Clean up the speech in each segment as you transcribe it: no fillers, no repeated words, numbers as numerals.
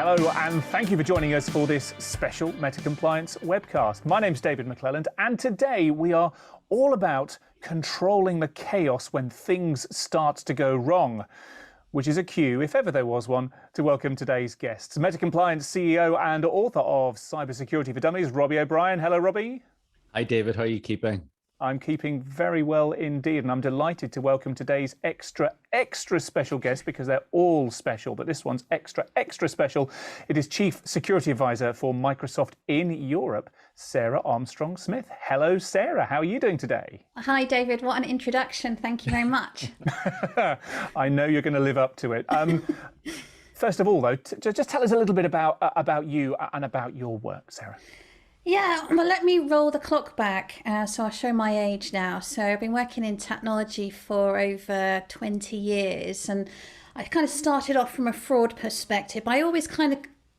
Hello, and thank you for joining us for this special Meta Compliance webcast. My name's David McClelland, and today we are all about controlling the chaos when things start to go wrong, which is a cue, if ever there was one, to welcome today's guests. Meta Compliance CEO and author of Cybersecurity for Dummies, Robbie O'Brien. Hello, Robbie. Hi, David. How are you keeping? I'm keeping very well indeed, and I'm delighted to welcome today's extra special guest, because they're all special, but this one's extra special. It is Chief Security Advisor for Microsoft in Europe, Sarah Armstrong-Smith. Hello, Sarah. How are you doing today? Hi, David. What an introduction. Thank you very much. I know you're going to live up to it. First of all, though, just tell us a little bit about you and about your work, Sarah. Yeah, well, let me roll the clock back. So I'll show my age now. So I've been working in technology for over 20 years, and I kind of started off from a fraud perspective. I always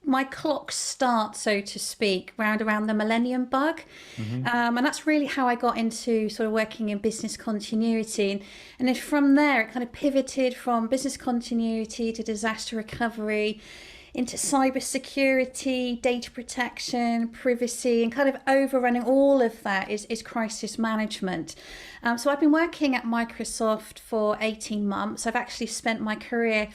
my clock starts, so to speak, around the millennium bug. And that's really how I got into sort of working in business continuity. And then from there, it kind of pivoted from business continuity to disaster recovery, into cybersecurity, data protection, privacy, and kind of overrunning all of that is crisis management. So I've been working at Microsoft for 18 months. I've actually spent my career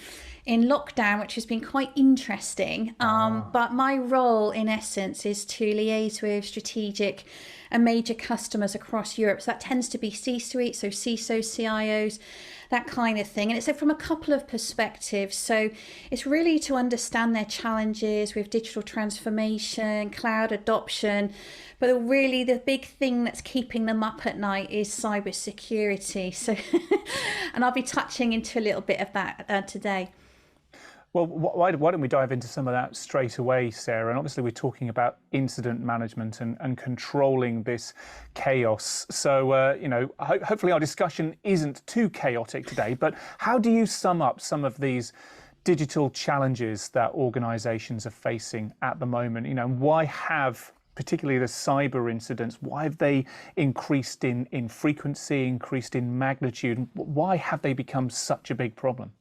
in lockdown, which has been quite interesting. But my role, in essence, is to liaise with strategic and major customers across Europe. So that tends to be C-suite, so CISOs, CIOs, that kind of thing. And it's from a couple of perspectives. So it's really to understand their challenges with digital transformation, cloud adoption, but really the big thing that's keeping them up at night is cybersecurity. So, and I'll be touching into a little bit of that today. Well, why don't we dive into some of that straight away, Sarah? And obviously we're talking about incident management and controlling this chaos. So, hopefully our discussion isn't too chaotic today, but how do you sum up some of these digital challenges that organizations are facing at the moment? You know, why have particularly the cyber incidents, why have they increased in frequency, increased in magnitude? Why have they become such a big problem?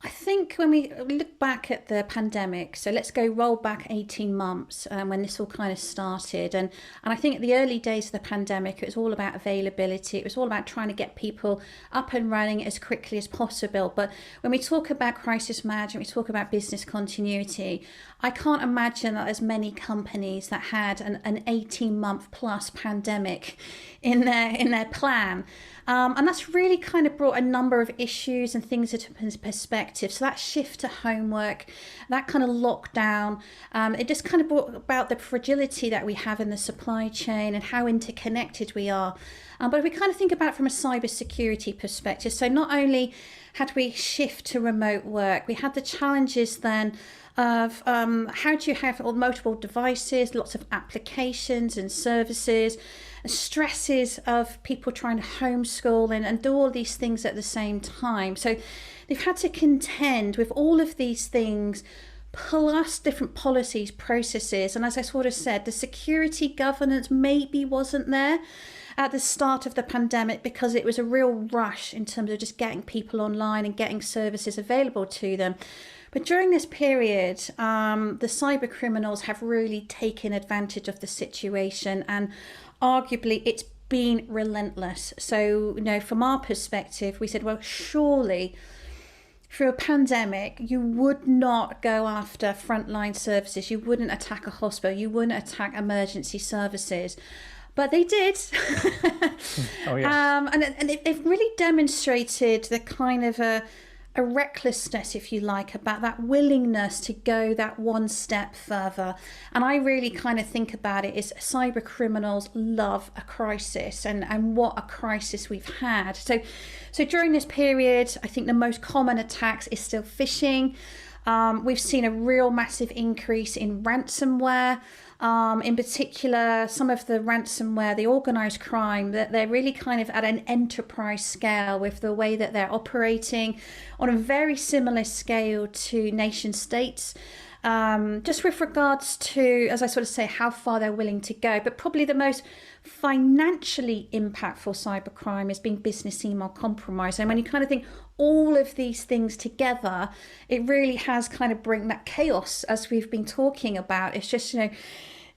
I think when we look back at the pandemic, so let's roll back 18 months when this all kind of started. And I think at the early days of the pandemic, it was all about availability. It was all about trying to get people up and running as quickly as possible. But when we talk about crisis management, we talk about business continuity, I can't imagine that there's many companies that had an 18-month plus pandemic in their plan. And that's really kind of brought a number of issues and things into perspective. So that shift to homework, that kind of lockdown, it just kind of brought about the fragility that we have in the supply chain and how interconnected we are. But if we kind of think about it from a cybersecurity perspective, so not only had we shift to remote work, we had the challenges then of how do you have multiple devices, lots of applications and services, stresses of people trying to homeschool and do all these things at the same time. So they've had to contend with all of these things, plus different policies, processes. And as I sort of said, the security governance maybe wasn't there at the start of the pandemic because it was a real rush in terms of just getting people online and getting services available to them. But during this period, the cyber criminals have really taken advantage of the situation, and arguably it's been relentless. So, from our perspective, we said, well, surely through a pandemic, you would not go after frontline services. You wouldn't attack a hospital. You wouldn't attack emergency services. But they did. Oh, yes. And they've really demonstrated the kind of a recklessness, if you like, about that willingness to go that one step further. And I really kind of think about it as cyber criminals love a crisis, and what a crisis we've had. So during this period, I think the most common attacks is still phishing. We've seen a real massive increase in ransomware. In particular, some of the ransomware, the organized crime, that they're really kind of at an enterprise scale with the way that they're operating on a very similar scale to nation states. just with regards to, as I sort of say, how far they're willing to go. But probably the most financially impactful cybercrime is being business email compromised. And when you kind of think all of these things together, it really has kind of bring that chaos, as we've been talking about. It's just,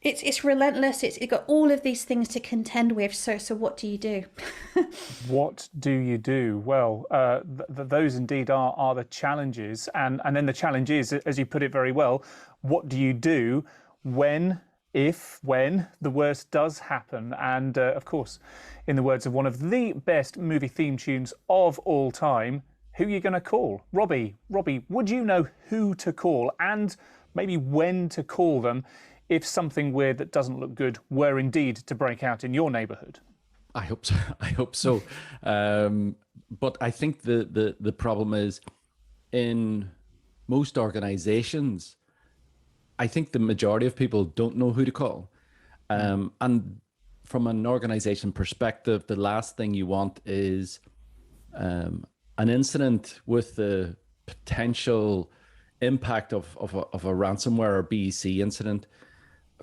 it's relentless. It's got all of these things to contend with. So what do you do? What do you do? Well, those indeed are the challenges. And then the challenge is, as you put it very well, what do you do when the worst does happen? And of course, in the words of one of the best movie theme tunes of all time, who are you going to call? Robbie, would you know who to call and maybe when to call them if something weird that doesn't look good were indeed to break out in your neighborhood? I hope so. I hope so. But I think the problem is, in most organizations, I think the majority of people don't know who to call. And from an organization perspective, the last thing you want is an incident with the potential impact of a ransomware or BEC incident,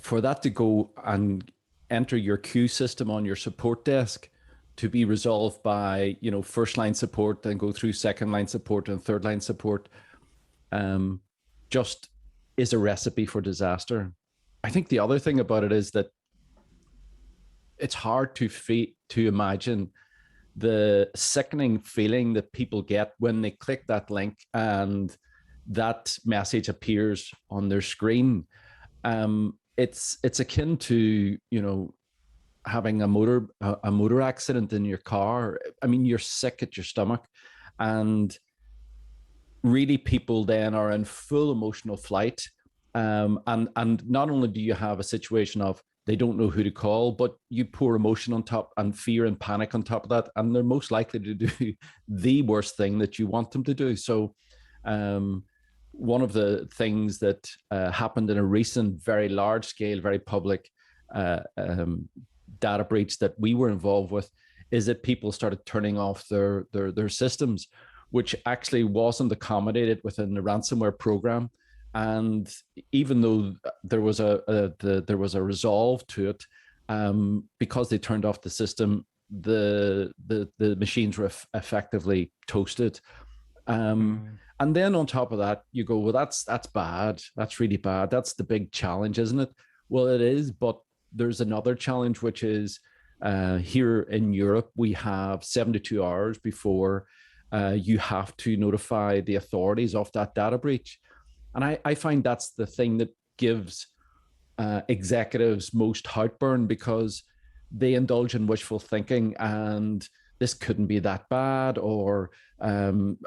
for that to go and enter your queue system on your support desk to be resolved by, first line support, then go through second line support and third line support, just is a recipe for disaster. I think the other thing about it is that it's hard to imagine the sickening feeling that people get when they click that link and that message appears on their screen. It's akin to, having a motor accident in your car. I mean, you're sick at your stomach, and really people then are in full emotional flight. And not only do you have a situation of they don't know who to call, but you pour emotion on top and fear and panic on top of that, and they're most likely to do the worst thing that you want them to do. So one of the things that happened in a recent, very large scale, very public data breach that we were involved with is that people started turning off their systems, which actually wasn't accommodated within the ransomware program. And even though there was a resolve to it, because they turned off the system, the machines were effectively toasted. And then on top of that, you go, well, that's bad. That's really bad. That's the big challenge, isn't it? Well, it is, but there's another challenge, which is here in Europe, we have 72 hours before you have to notify the authorities of that data breach. And I find that's the thing that gives executives most heartburn, because they indulge in wishful thinking and this couldn't be that bad, or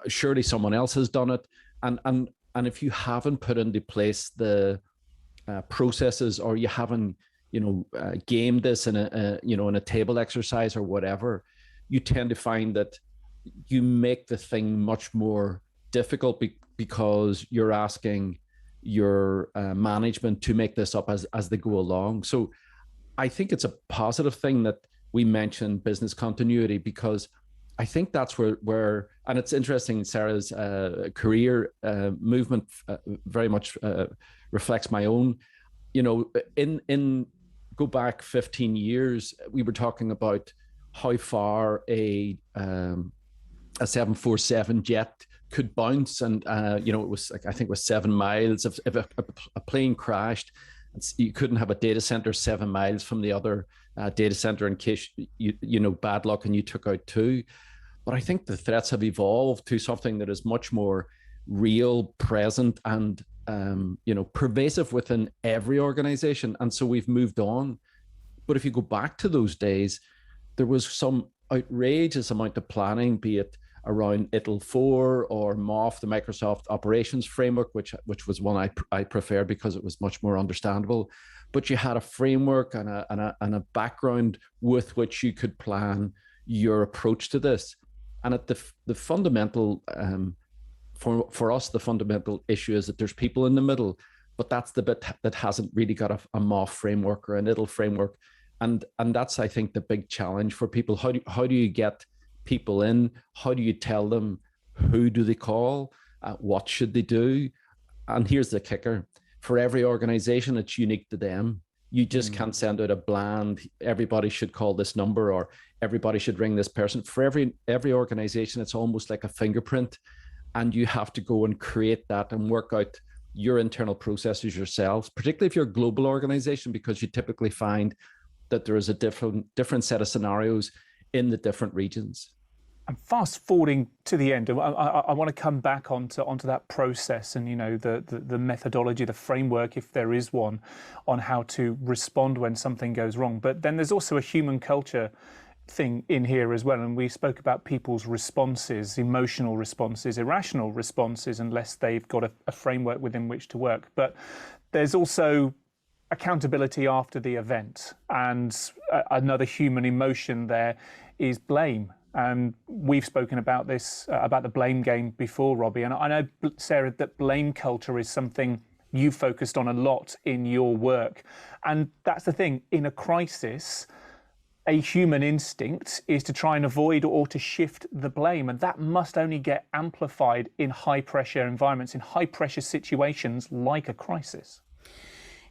surely someone else has done it. And if you haven't put into place the processes, or you haven't, gamed this in a table exercise or whatever, you tend to find that you make the thing much more difficult because you're asking your management to make this up as they go along. So I think it's a positive thing that we mentioned business continuity, because I think that's where and it's interesting, Sarah's career movement very much reflects my own. In go back 15 years, we were talking about how far a 747 jet could bounce, and it was like, I think it was 7 miles. If a plane crashed, you couldn't have a data center 7 miles from the other data center in case bad luck and you took out 2. But I think the threats have evolved to something that is much more real, present, and pervasive within every organization. And so we've moved on. But if you go back to those days, there was some outrageous amount of planning, be it around ITIL 4 or MOF, the Microsoft Operations Framework, which was one I preferred because it was much more understandable. But you had a framework and a background with which you could plan your approach to this. And at the fundamental, for us, the fundamental issue is that there's people in the middle, but that's the bit that hasn't really got a MOF framework or an ITIL framework. And that's, I think, the big challenge for people. How do you get people in? How do you tell them who do they call? What should they do? And here's the kicker. for every organization, it's unique to them. You just can't send out a bland, everybody should call this number or everybody should ring this person. For every organization, it's almost like a fingerprint, and you have to go and create that and work out your internal processes yourselves, particularly if you're a global organization, because you typically find that there is a different set of scenarios in the different regions. I'm fast forwarding to the end. I want to come back onto that process and, you know, the methodology, the framework, if there is one, on how to respond when something goes wrong. But then there's also a human culture thing in here as well. And we spoke about people's responses, emotional responses, irrational responses, unless they've got a framework within which to work. But there's also accountability after the event. And another human emotion there is blame. And we've spoken about this, about the blame game before, Robbie. And I know, Sarah, that blame culture is something you focused on a lot in your work. And that's the thing, in a crisis, a human instinct is to try and avoid or to shift the blame. And that must only get amplified in high pressure environments, in high pressure situations like a crisis.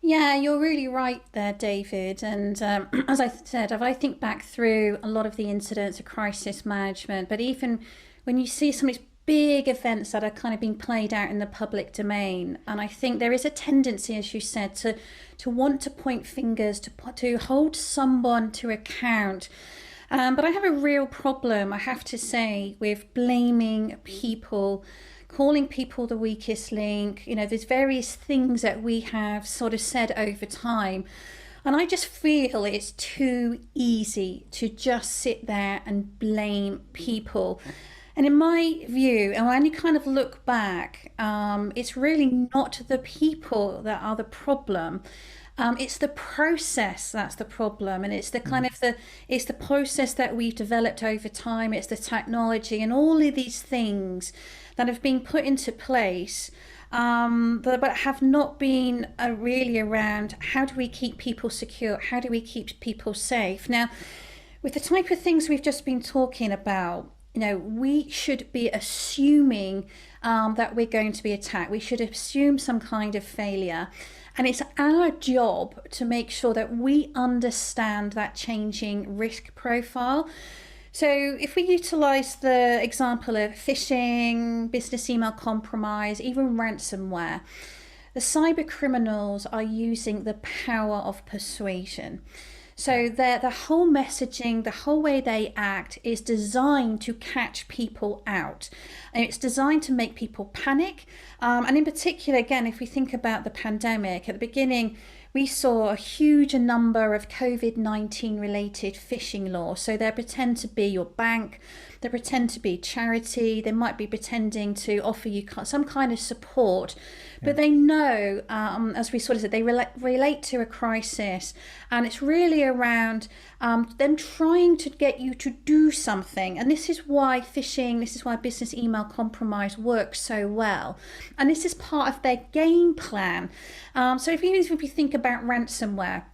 Yeah, you're really right there, David. And as I said, if I think back through a lot of the incidents of crisis management, but even when you see some of these big events that are kind of being played out in the public domain, and I think there is a tendency, as you said, to want to point fingers, to hold someone to account. But I have a real problem, I have to say, with blaming people, calling people the weakest link. You know, there's various things that we have sort of said over time. And I just feel it's too easy to just sit there and blame people. And in my view, and when you kind of look back, it's really not the people that are the problem. It's the process that's the problem, and it's the kind of it's the process that we've developed over time. It's the technology and all of these things that have been put into place, but have not been really around how do we keep people secure, how do we keep people safe. Now, with the type of things we've just been talking about, you know, we should be assuming that we're going to be attacked. We should assume some kind of failure. And it's our job to make sure that we understand that changing risk profile. So if we utilise the example of phishing, business email compromise, even ransomware, the cyber criminals are using the power of persuasion. So the whole messaging, the whole way they act is designed to catch people out. And it's designed to make people panic. And in particular, again, if we think about the pandemic, at the beginning, we saw a huge number of COVID-19 related phishing laws. So they pretend to be your bank, they pretend to be charity, they might be pretending to offer you some kind of support, but they know, as we sort of said, they relate to a crisis, and it's really around them trying to get you to do something. And this is why phishing, this is why business email compromise works so well. And this is part of their game plan. So if you think about ransomware,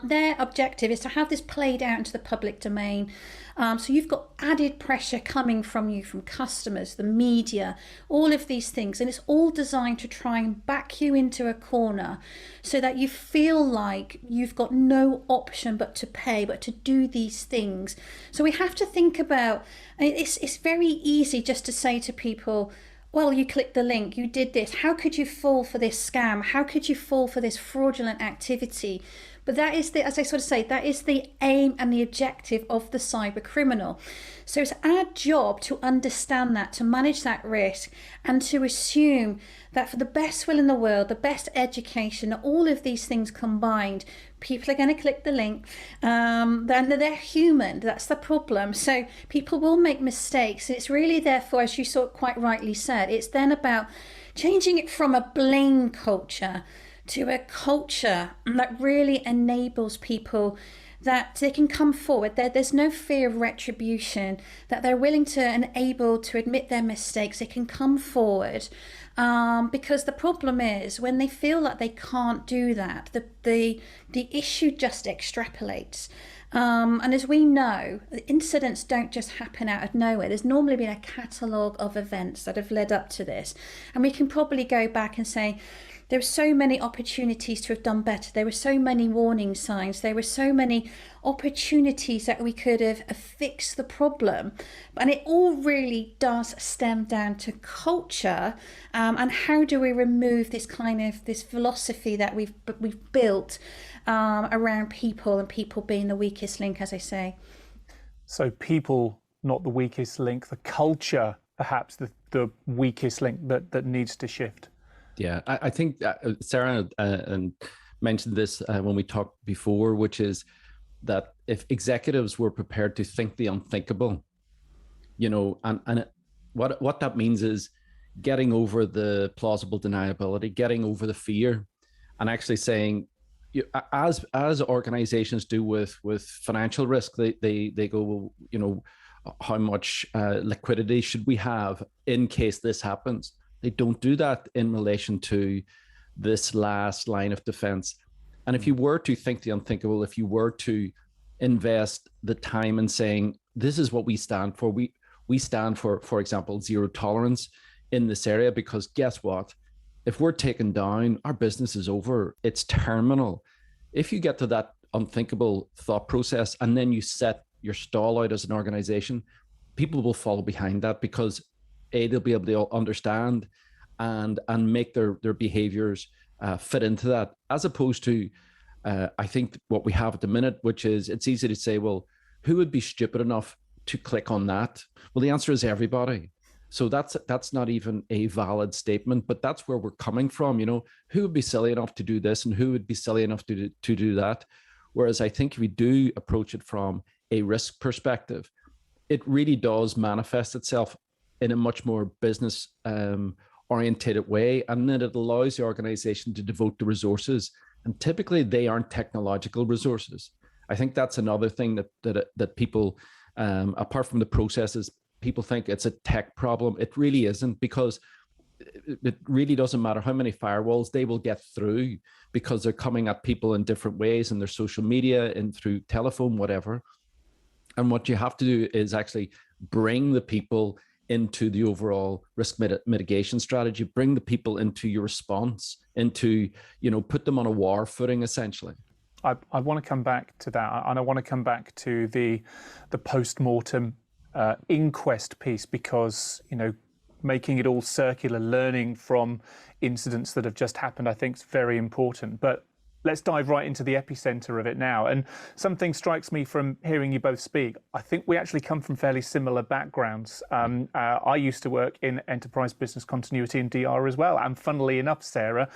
their objective is to have this played out into the public domain. So you've got added pressure coming from you, from customers, the media, all of these things. And it's all designed to try and back you into a corner so that you feel like you've got no option but to pay, but to do these things. So we have to think about, it's very easy just to say to people, well, you clicked the link, you did this. How could you fall for this scam? How could you fall for this fraudulent activity? But that is as I sort of say, that is the aim and the objective of the cyber criminal. So it's our job to understand that, to manage that risk, and to assume that for the best will in the world, the best education, all of these things combined, people are going to click the link. Then they're human. That's the problem. So people will make mistakes. It's really therefore, as you sort of quite rightly said, it's then about changing it from a blame culture to a culture that really enables people that they can come forward. There's no fear of retribution, that they're willing to and able to admit their mistakes. They can come forward because the problem is when they feel like they can't do that, the issue just extrapolates. And as we know, incidents don't just happen out of nowhere. There's normally been a catalogue of events that have led up to this. And we can probably go back and say, there were so many opportunities to have done better. There were so many warning signs. There were so many opportunities that we could have fixed the problem. And it all really does stem down to culture, and how do we remove this this philosophy that we've built around people, and people being the weakest link, as I say. So people, not the weakest link, the culture, perhaps the weakest link that needs to shift. Yeah, I think Sarah mentioned this when we talked before, which is that if executives were prepared to think the unthinkable, and what that means is getting over the plausible deniability, getting over the fear, and actually saying, as organizations do with financial risk, they go, how much liquidity should we have in case this happens? They don't do that in relation to this last line of defense. And if you were to think the unthinkable, if you were to invest the time in saying, this is what we stand for, we stand for example, zero tolerance in this area, because guess what? If we're taken down, our business is over. It's terminal. If you get to that unthinkable thought process and then you set your stall out as an organization, people will follow behind that, because they'll be able to understand and make their behaviors fit into that, as opposed to I think what we have at the minute, which is, it's easy to say, well, who would be stupid enough to click on that? Well, the answer is everybody. So that's not even a valid statement, but that's where we're coming from. Who would be silly enough to do this, and who would be silly enough to do that? Whereas I think if we do approach it from a risk perspective, it really does manifest itself in a much more business orientated way, and then it allows the organization to devote the resources, and typically they aren't technological resources. I think that's another thing that people, apart from the processes, people think it's a tech problem. It really isn't, because it really doesn't matter how many firewalls, they will get through, because they're coming at people in different ways, in their social media and through telephone, whatever. And what you have to do is actually bring the people into the overall risk mitigation strategy, bring the people into your response, into, put them on a war footing, essentially. I want to come back to that, and I want to come back to the post-mortem inquest piece, because, making it all circular, learning from incidents that have just happened, I think is very important. But let's dive right into the epicenter of it now. And something strikes me from hearing you both speak. I think we actually come from fairly similar backgrounds. I used to work in enterprise business continuity and DR as well. And funnily enough, Sarah,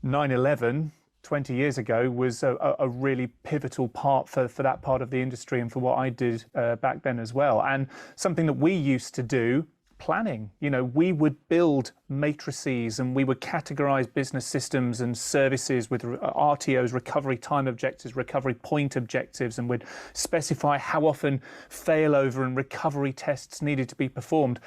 9/11, 20 years ago, was a really pivotal part for that part of the industry, and for what I did back then as well. And something that we used to do, planning. We would build matrices, and we would categorize business systems and services with RTOs, recovery time objectives, recovery point objectives, and we'd specify how often failover and recovery tests needed to be performed.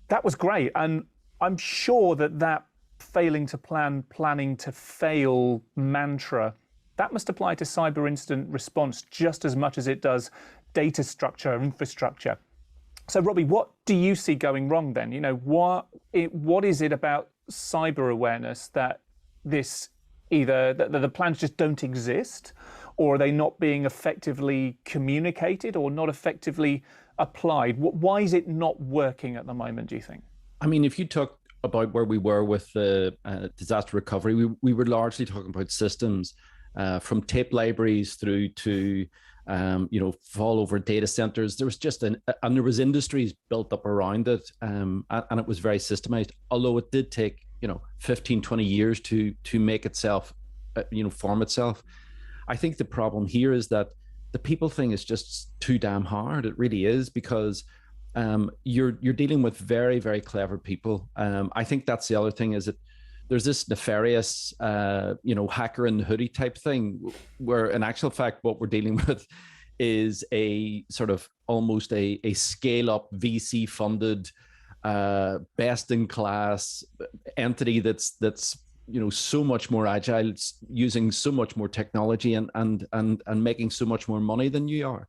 That was great. And I'm sure that failing to plan, planning to fail mantra, that must apply to cyber incident response just as much as it does data structure, infrastructure. So, Robbie, what do you see going wrong then? What is it about cyber awareness that either the plans just don't exist, or are they not being effectively communicated, or not effectively applied? Why is it not working at the moment, do you think? I mean, if you talk about where we were with the disaster recovery, we were largely talking about systems, from tape libraries through to fall over data centers. There was and there was industries built up around it, and it was very systemized, although it did take 15, 20 years to make itself, form itself. I think the problem here is that the people thing is just too damn hard. It really is, because you're dealing with very, very clever people. I think that's the other thing, is that there's this nefarious, hacker in the hoodie type thing, where in actual fact, what we're dealing with is a sort of almost a scale up VC funded, best in class entity that's so much more agile, using so much more technology and making so much more money than you are.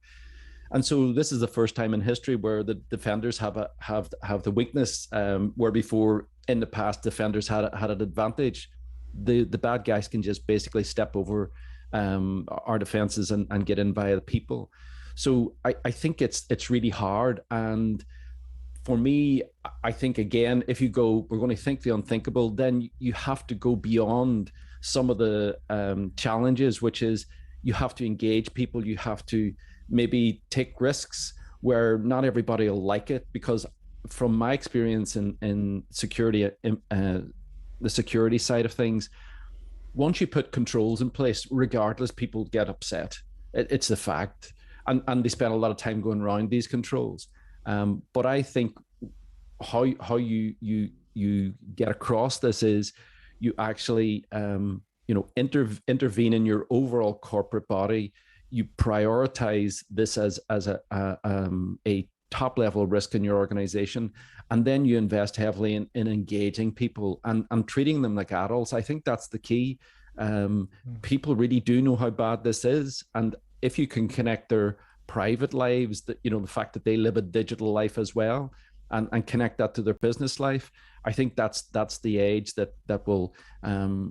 And so this is the first time in history where the defenders have the weakness, where before in the past defenders had an advantage. the bad guys can just basically step over our defenses and get in via the people. So I think it's really hard. And for me, I think, again, if you go, we're going to think the unthinkable, then you have to go beyond some of the challenges, which is you have to engage people. You have to maybe take risks where not everybody will like it, because from my experience in security, the security side of things, once you put controls in place, regardless, people get upset. It's the fact. And they spend a lot of time going around these controls. But I think how you get across this is you actually intervene in your overall corporate body. You prioritize this as a top level risk in your organization, and then you invest heavily in engaging people and treating them like adults. I think that's the key. People really do know how bad this is, and if you can connect their private lives, that the fact that they live a digital life as well, and connect that to their business life, I think that's the age that will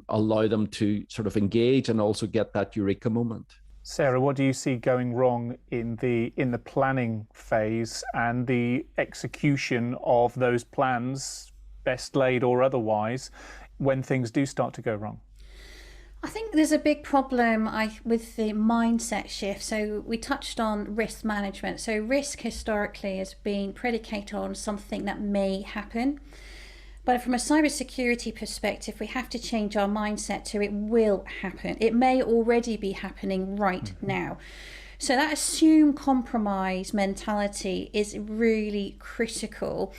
allow them to sort of engage and also get that eureka moment. Sarah, what do you see going wrong in the planning phase and the execution of those plans, best laid or otherwise, when things do start to go wrong? I think there's a big problem with the mindset shift. So we touched on risk management. So risk historically has been predicated on something that may happen. But from a cybersecurity perspective, we have to change our mindset to it will happen. It may already be happening right now. So that assume compromise mentality is really critical.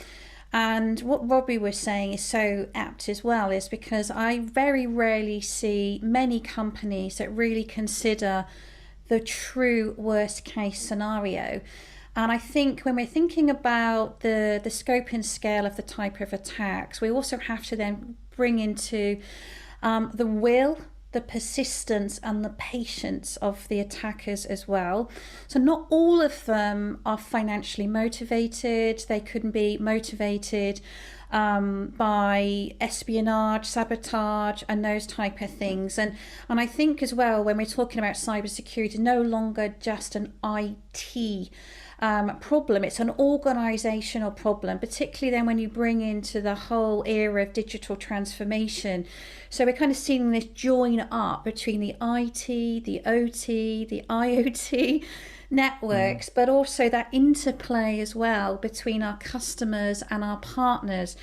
And what Robbie was saying is so apt as well, is because I very rarely see many companies that really consider the true worst case scenario. And I think when we're thinking about the scope and scale of the type of attacks, we also have to then bring into the will, the persistence and the patience of the attackers as well. So not all of them are financially motivated. They couldn't be motivated by espionage, sabotage, and those type of things. And I think as well, when we're talking about cybersecurity, no longer just an IT problem, it's an organizational problem, particularly then when you bring into the whole era of digital transformation. So we're kind of seeing this join up between the IT, the OT, the IoT networks, but also that interplay as well between our customers and our partners.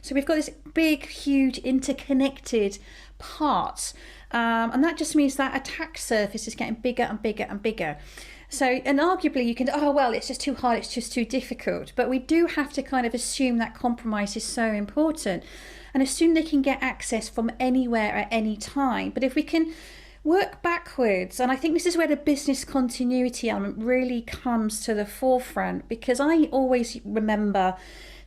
So we've got this big, huge interconnected parts, and that just means that attack surface is getting bigger and bigger and bigger. So, and arguably you can, it's just too hard, it's just too difficult. But we do have to kind of assume that compromise is so important and assume they can get access from anywhere at any time. But if we can work backwards, and I think this is where the business continuity element really comes to the forefront, because I always remember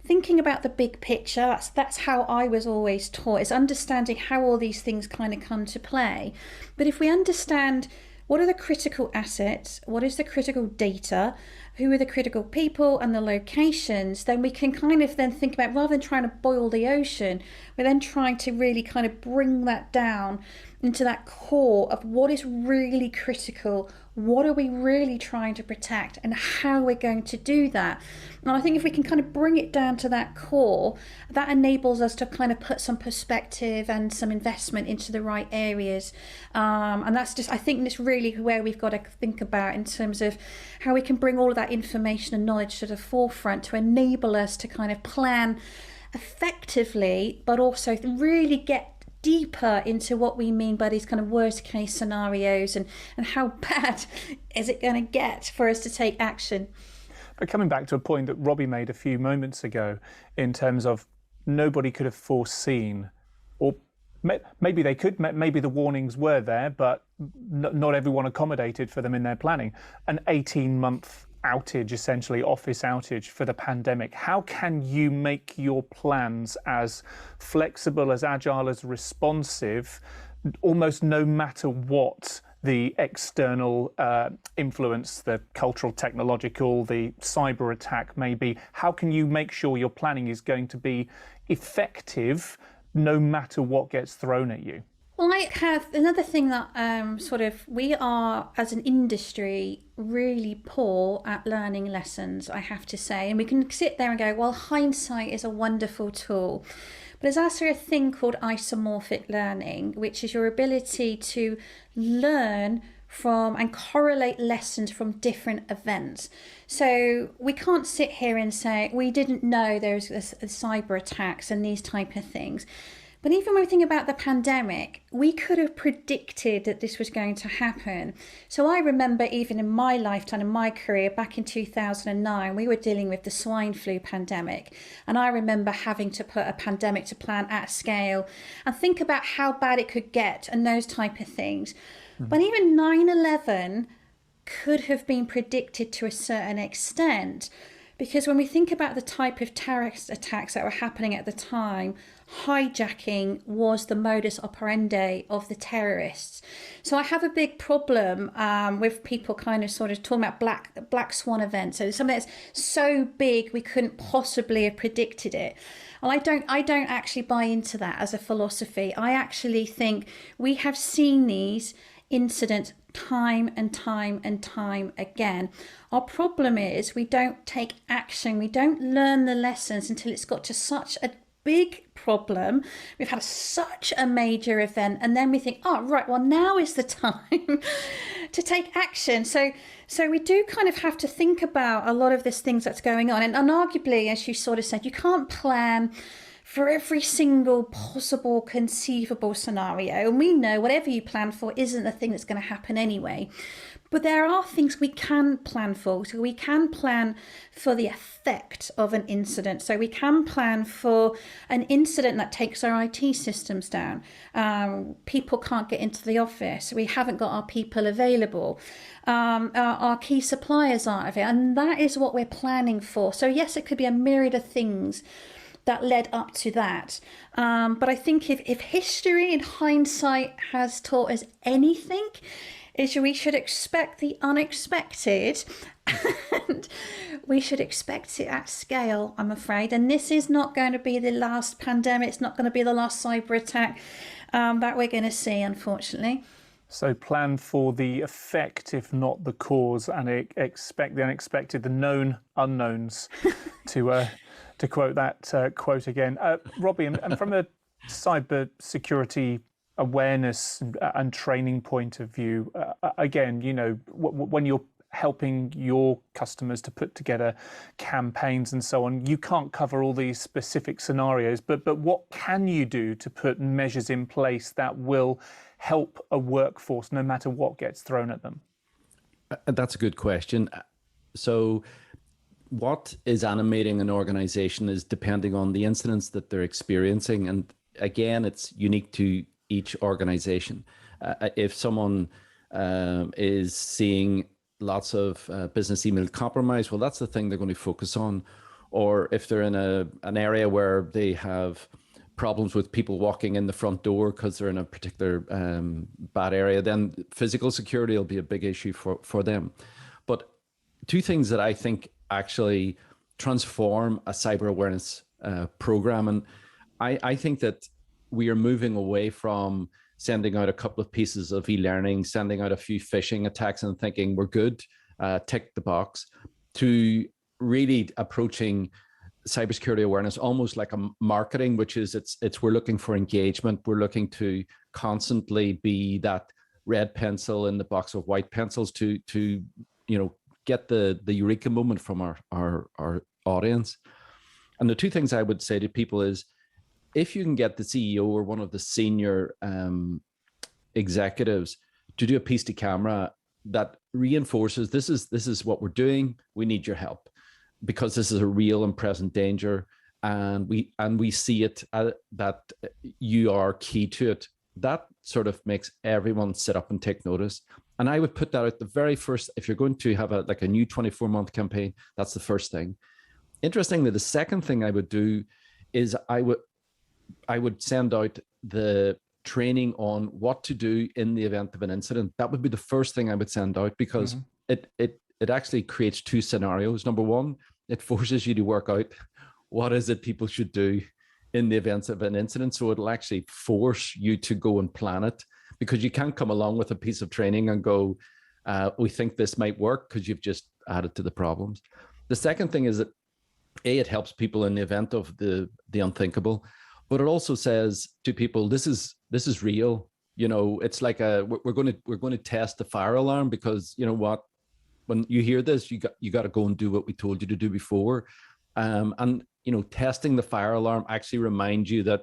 thinking about the big picture. That's how I was always taught, is understanding how all these things kind of come to play. But if we understand what are the critical assets, what is the critical data, who are the critical people and the locations, then we can kind of then think about, rather than trying to boil the ocean, we're then trying to really kind of bring that down into that core of what is really critical, what are we really trying to protect, and how we're going to do that. And I think if we can kind of bring it down to that core, that enables us to kind of put some perspective and some investment into the right areas. And that's just, I think that's really where we've got to think about in terms of how we can bring all of that information and knowledge to the forefront to enable us to kind of plan effectively, but also really get deeper into what we mean by these kind of worst case scenarios and how bad is it going to get for us to take action. But coming back to a point that Robbie made a few moments ago in terms of nobody could have foreseen, or maybe they could, maybe the warnings were there, but not everyone accommodated for them in their planning. An 18-month outage, essentially office outage for the pandemic. How can you make your plans as flexible, as agile, as responsive, almost no matter what the external influence, the cultural, technological, the cyber attack may be? How can you make sure your planning is going to be effective no matter what gets thrown at you? Well, I have another thing that we are as an industry really poor at learning lessons, I have to say. And we can sit there and go, well, hindsight is a wonderful tool. But there's also a thing called isomorphic learning, which is your ability to learn from and correlate lessons from different events. So we can't sit here and say, we didn't know there was cyber attacks and these type of things. But even when we think about the pandemic, we could have predicted that this was going to happen. So I remember even in my lifetime, in my career, back in 2009, we were dealing with the swine flu pandemic. And I remember having to put a pandemic to plan at scale and think about how bad it could get and those type of things. But even 9/11 could have been predicted to a certain extent. Because when we think about the type of terrorist attacks that were happening at the time, hijacking was the modus operandi of the terrorists. So I have a big problem with people kind of sort of talking about black swan events. So something that's so big we couldn't possibly have predicted it. Well, I don't actually buy into that as a philosophy. I actually think we have seen these incidents time and time and time again. Our problem is we don't take action. We don't learn the lessons until it's got to such a big problem. We've had such a major event, and then we think, oh, right, well, now is the time to take action. So we do kind of have to think about a lot of these things that's going on. And arguably, as you sort of said, you can't plan for every single possible conceivable scenario. And we know whatever you plan for isn't the thing that's going to happen anyway. But there are things we can plan for. So we can plan for the effect of an incident. So we can plan for an incident that takes our IT systems down. People can't get into the office. We haven't got our people available. Our key suppliers aren't available. And that is what we're planning for. So yes, it could be a myriad of things that led up to that. But I think if history and hindsight has taught us anything, is we should expect the unexpected and we should expect it at scale, I'm afraid. And this is not going to be the last pandemic. It's not going to be the last cyber attack that we're going to see, unfortunately. So plan for the effect, if not the cause, and expect the unexpected, the known unknowns, to quote that quote again. Robbie, and from a cyber security awareness and training point of view, again, you know, when you're helping your customers to put together campaigns and so on, you can't cover all these specific scenarios, but what can you do to put measures in place that will help a workforce no matter what gets thrown at them? That's a good question. So what is animating an organization is depending on the incidents that they're experiencing. And again, it's unique to each organization. If someone is seeing lots of business email compromise, well, that's the thing they're going to focus on. Or if they're in an area where they have problems with people walking in the front door because they're in a particular bad area, then physical security will be a big issue for them. But two things that I think actually transform a cyber awareness program, and I think that we are moving away from sending out a couple of pieces of e-learning, sending out a few phishing attacks and thinking we're good, tick the box, to really approaching cybersecurity awareness almost like a marketing, which is it's we're looking for engagement. We're looking to constantly be that red pencil in the box of white pencils to you know, get the eureka moment from our audience. And the two things I would say to people is, if you can get the CEO or one of the senior executives to do a piece to camera that reinforces this is what we're doing, we need your help because this is a real and present danger, and we see it that you are key to it. That sort of makes everyone sit up and take notice. And I would put that at the very first. If you're going to have a new 24-month campaign, that's the first thing. Interestingly, the second thing I would do is I would send out the training on what to do in the event of an incident. That would be the first thing I would send out, because it actually creates two scenarios. Number one, it forces you to work out what is it people should do in the event of an incident. So it'll actually force you to go and plan it, because you can't come along with a piece of training and go, we think this might work, because you've just added to the problems. The second thing is that it helps people in the event of the unthinkable, but it also says to people, this is real. You know, it's like we're going to test the fire alarm, because you know what, when you hear this, you got to go and do what we told you to do before. And you know, testing the fire alarm actually reminds you that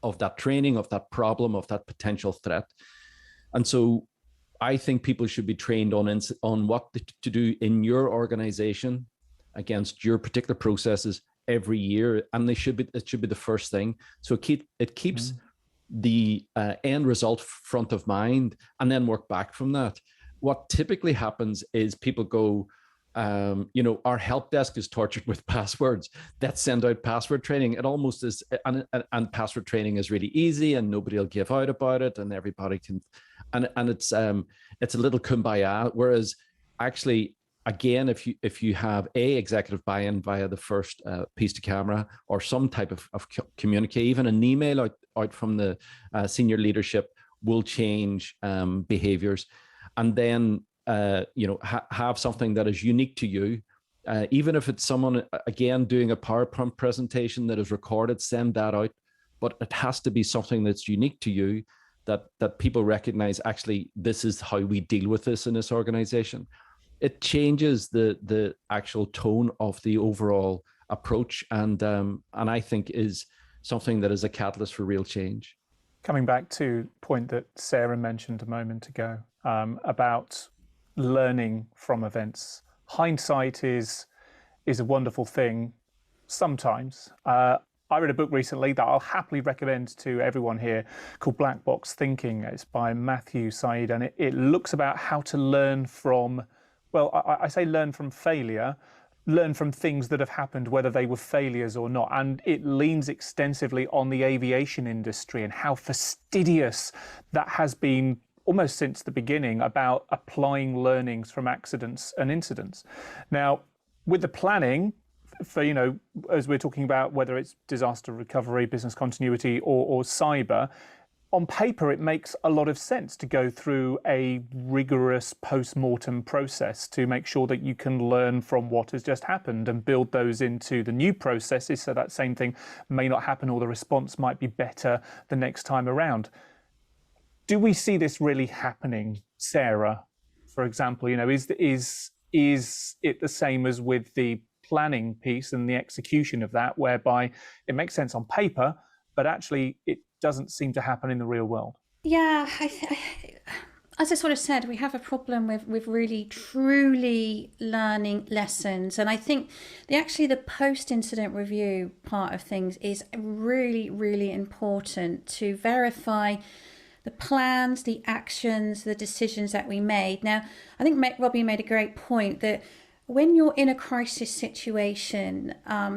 of that training, of that problem, of that potential threat. And so I think people should be trained on what to do in your organization against your particular processes every year, and it should be the first thing. So it keeps the end result front of mind, and then work back from that. What typically happens is people go, you know, our help desk is tortured with passwords. Let's send out password training. It almost is, and password training is really easy, and nobody will give out about it, and everybody can, and it's a little kumbaya. Whereas actually, again, if you have executive buy-in via the first piece to camera, or some type of communique, even an email out from the senior leadership will change behaviors. And then you know, have something that is unique to you, even if it's someone again doing a PowerPoint presentation that is recorded, send that out. But it has to be something that's unique to you, that people recognize, actually this is how we deal with this in this organization. It changes the actual tone of the overall approach, and I think is something that is a catalyst for real change. Coming back to the point that Sarah mentioned a moment ago about learning from events. Hindsight is a wonderful thing sometimes. I read a book recently that I'll happily recommend to everyone here called Black Box Thinking. It's by Matthew Said, and it looks about how to learn from, well, I say learn from failure, learn from things that have happened, whether they were failures or not. And it leans extensively on the aviation industry and how fastidious that has been almost since the beginning, about applying learnings from accidents and incidents. Now, with the planning for, you know, as we're talking about, whether it's disaster recovery, business continuity, or cyber, on paper, it makes a lot of sense to go through a rigorous post-mortem process to make sure that you can learn from what has just happened and build those into the new processes, so that same thing may not happen, or the response might be better the next time around. Do we see this really happening, Sarah? For example, you know, is it the same as with the planning piece and the execution of that, whereby it makes sense on paper, but actually it doesn't seem to happen in the real world? Yeah, as I sort of said, we have a problem with really truly learning lessons, and I think the post-incident review part of things is really, really important to verify the plans, the actions, the decisions that we made. Now, I think Robbie made a great point that when you're in a crisis situation,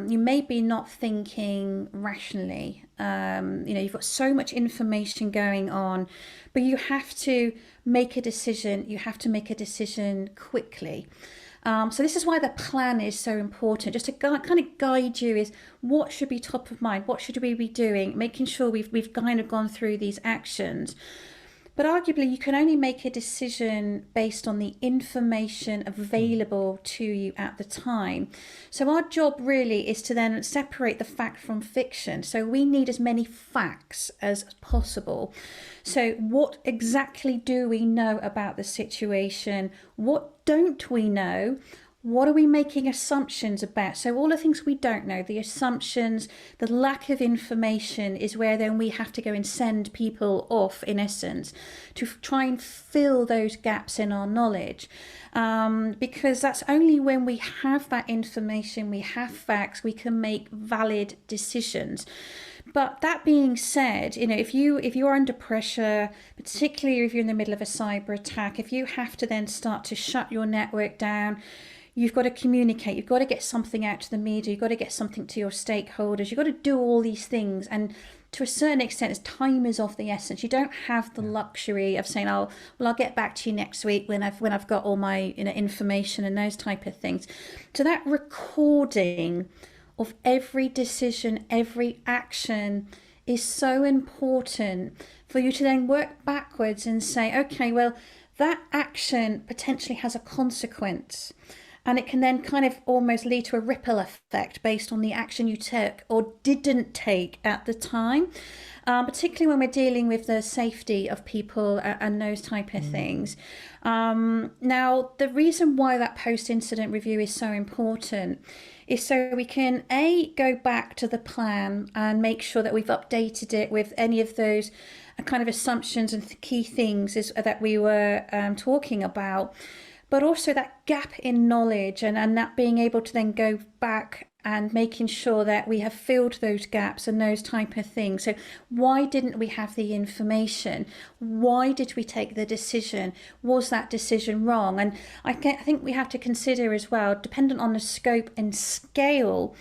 you may be not thinking rationally. You know, you've got so much information going on, but you have to make a decision. You have to make a decision quickly. So this is why the plan is so important, just to kind of guide you is what should be top of mind, what should we be doing, making sure we've kind of gone through these actions. But arguably, you can only make a decision based on the information available to you at the time. So our job really is to then separate the fact from fiction. So we need as many facts as possible. So what exactly do we know about the situation? What don't we know? What are we making assumptions about? So all the things we don't know, the assumptions, the lack of information is where then we have to go and send people off, in essence, to try and fill those gaps in our knowledge. Because that's only when we have that information, we have facts, we can make valid decisions. But that being said, you know, if you're under pressure, particularly if you're in the middle of a cyber attack, if you have to then start to shut your network down, you've got to communicate, you've got to get something out to the media, you've got to get something to your stakeholders, you've got to do all these things. And to a certain extent, time is of the essence. You don't have the luxury of saying, oh, well, I'll get back to you next week when I've got all my information and those type of things. So that recording of every decision, every action is so important for you to then work backwards and say, okay, well, that action potentially has a consequence. And it can then kind of almost lead to a ripple effect based on the action you took or didn't take at the time, particularly when we're dealing with the safety of people and those type of things. Now, the reason why that post-incident review is so important is so we can, go back to the plan and make sure that we've updated it with any of those kind of assumptions and key things that we were talking about. But also that gap in knowledge and that being able to then go back and making sure that we have filled those gaps and those type of things. So why didn't we have the information? Why did we take the decision? Was that decision wrong? And I think we have to consider as well, dependent on the scope and scale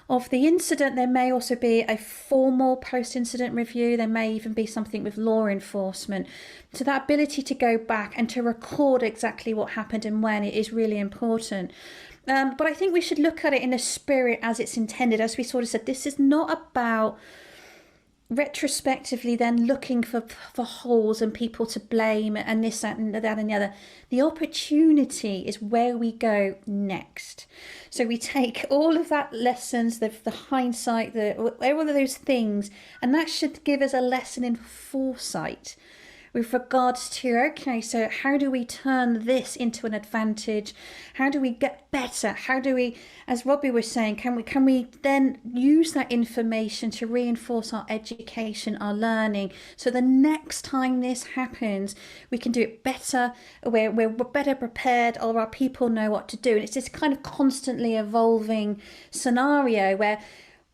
of the incident, there may also be a formal post-incident review. There may even be something with law enforcement. So that ability to go back and to record exactly what happened and when it is really important. But I think we should look at it in the spirit as it's intended. As we sort of said, this is not about retrospectively then looking for holes and people to blame and this, that and the other. The opportunity is where we go next. So we take all of that lessons, the hindsight, all of those things, and that should give us a lesson in foresight with regards to, okay, so how do we turn this into an advantage? How do we get better? How do we, as Robbie was saying, can we then use that information to reinforce our education, our learning, so the next time this happens, we can do it better, we're better prepared, or our people know what to do. And it's this kind of constantly evolving scenario where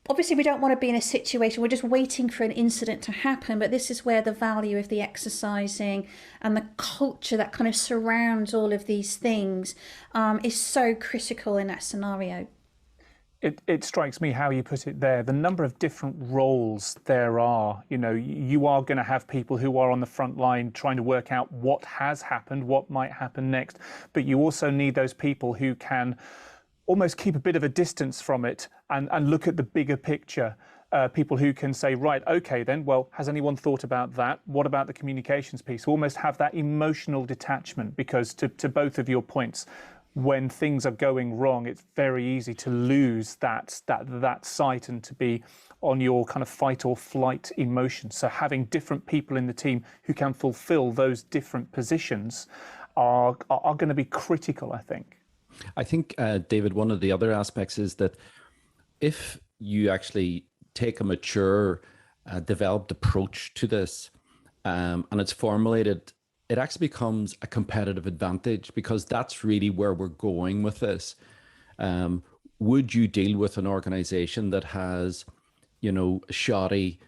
obviously we don't want to be in a situation, we're just waiting for an incident to happen, but this is where the value of the exercising and the culture that kind of surrounds all of these things is so critical in that scenario. It strikes me how you put it there, the number of different roles there are. You know, you are going to have people who are on the front line trying to work out what has happened, what might happen next, but you also need those people who can almost keep a bit of a distance from it and look at the bigger picture. People who can say, right, okay, then, well, has anyone thought about that? What about the communications piece? Almost have that emotional detachment, because to both of your points, when things are going wrong, it's very easy to lose that sight and to be on your kind of fight or flight emotion. So having different people in the team who can fulfill those different positions are going to be critical, I think. I think, David, one of the other aspects is that if you actually take a mature, developed approach to this and it's formulated, it actually becomes a competitive advantage, because that's really where we're going with this. Would you deal with an organization that has, shoddy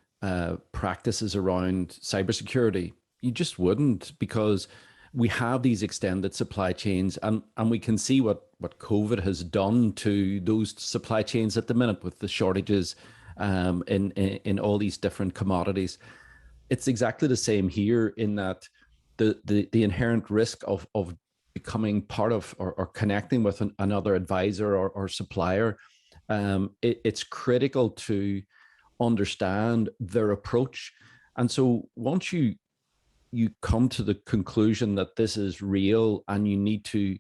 practices around cybersecurity? You just wouldn't, because we have these extended supply chains, and we can see what COVID has done to those supply chains at the minute with the shortages in all these different commodities. It's exactly the same here, in that the inherent risk of becoming part of or connecting with another advisor or supplier, it's critical to understand their approach. And so once you come to the conclusion that this is real and you need to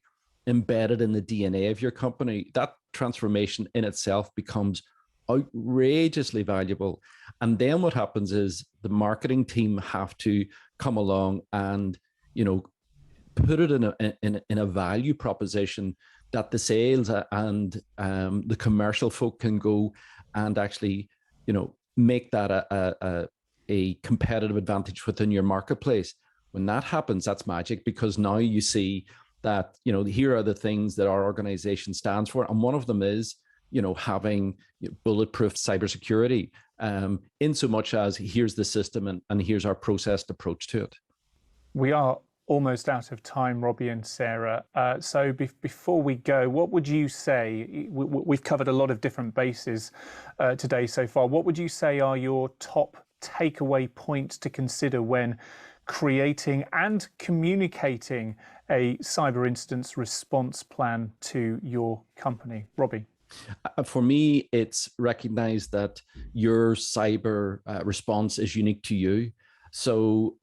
embed it in the DNA of your company, that transformation in itself becomes outrageously valuable. And then what happens is the marketing team have to come along and, put it in a value proposition that the sales and the commercial folk can go and actually, make that a competitive advantage within your marketplace. When that happens, that's magic, because now you see that, here are the things that our organization stands for. And one of them is, having bulletproof cybersecurity, in so much as here's the system and here's our processed approach to it. We are almost out of time, Robbie and Sarah. So before we go, what would you say, we've covered a lot of different bases today so far, what would you say are your top takeaway points to consider when creating and communicating a cyber incident response plan to your company? Robbie? For me, it's recognized that your cyber response is unique to you. So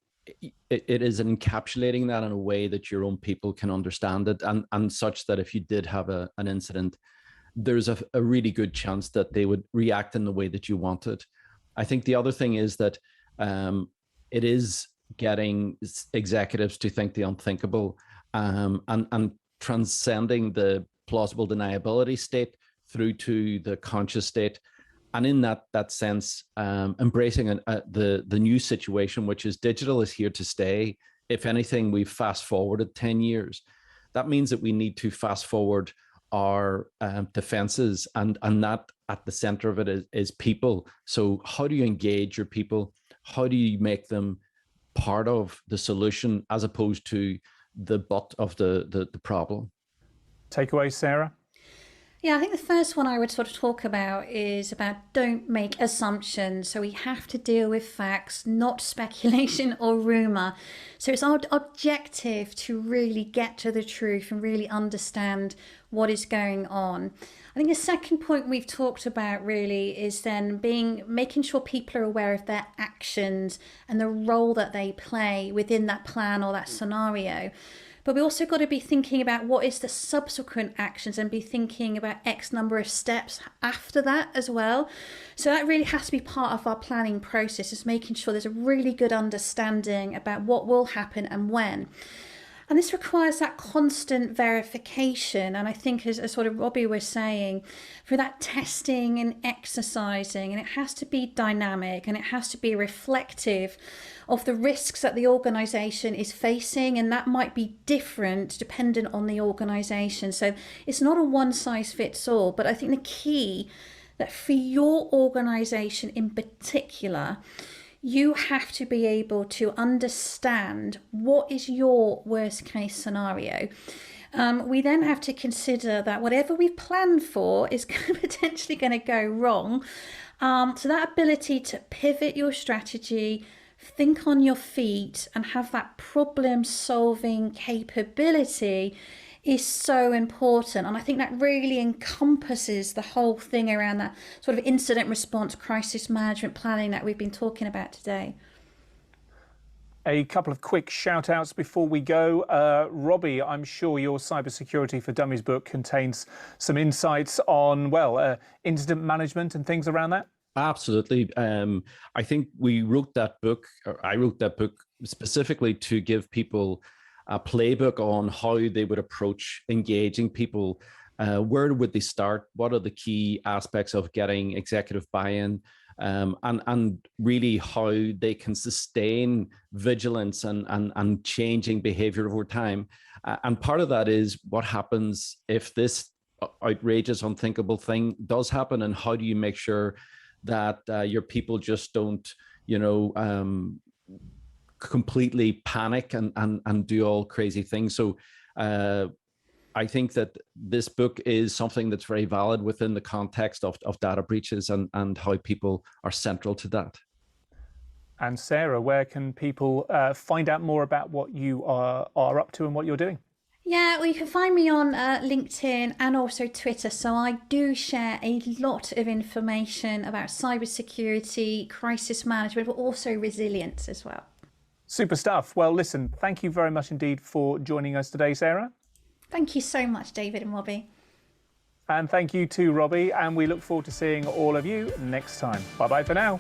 it is encapsulating that in a way that your own people can understand it, and such that if you did have an incident, there's a really good chance that they would react in the way that you wanted. I think the other thing is that it is getting executives to think the unthinkable, and transcending the plausible deniability state through to the conscious state. And in that sense, embracing the new situation, which is digital is here to stay. If anything, we've fast forwarded 10 years. That means that we need to fast forward our defenses, and that at the center of it is people. So how do you engage your people? How do you make them part of the solution as opposed to the butt of the problem? Takeaway, Sarah? Yeah, I think the first one I would sort of talk about is about don't make assumptions. So we have to deal with facts, not speculation or rumour. So it's our objective to really get to the truth and really understand what is going on. I think the second point we've talked about really is then making sure people are aware of their actions and the role that they play within that plan or that scenario. But we also got to be thinking about what is the subsequent actions and be thinking about X number of steps after that as well. So that really has to be part of our planning process, is making sure there's a really good understanding about what will happen and when. And this requires that constant verification. And I think as sort of Robbie was saying, for that testing and exercising, and it has to be dynamic and it has to be reflective of the risks that the organisation is facing, and that might be different dependent on the organisation. So it's not a one size fits all, but I think the key that for your organisation in particular, you have to be able to understand what is your worst case scenario. We then have to consider that whatever we've planned for is potentially going to go wrong. So that ability to pivot your strategy, think on your feet, and have that problem solving capability is so important. And I think that really encompasses the whole thing around that sort of incident response, crisis management planning that we've been talking about today. A couple of quick shout outs before we go. Robbie, I'm sure your Cybersecurity for Dummies book contains some insights on, incident management and things around that. Absolutely. I think I wrote that book specifically to give people a playbook on how they would approach engaging people. Where would they start? What are the key aspects of getting executive buy-in? And really how they can sustain vigilance and changing behavior over time. And part of that is what happens if this outrageous, unthinkable thing does happen, and how do you make sure that your people just don't, completely panic and do all crazy things. So I think that this book is something that's very valid within the context of data breaches and how people are central to that. And Sarah, where can people find out more about what you are up to and what you're doing? Yeah, well, you can find me on LinkedIn and also Twitter. So I do share a lot of information about cybersecurity, crisis management, but also resilience as well. Super stuff. Well, listen, thank you very much indeed for joining us today, Sarah. Thank you so much, David and Robbie. And thank you to Robbie. And we look forward to seeing all of you next time. Bye-bye for now.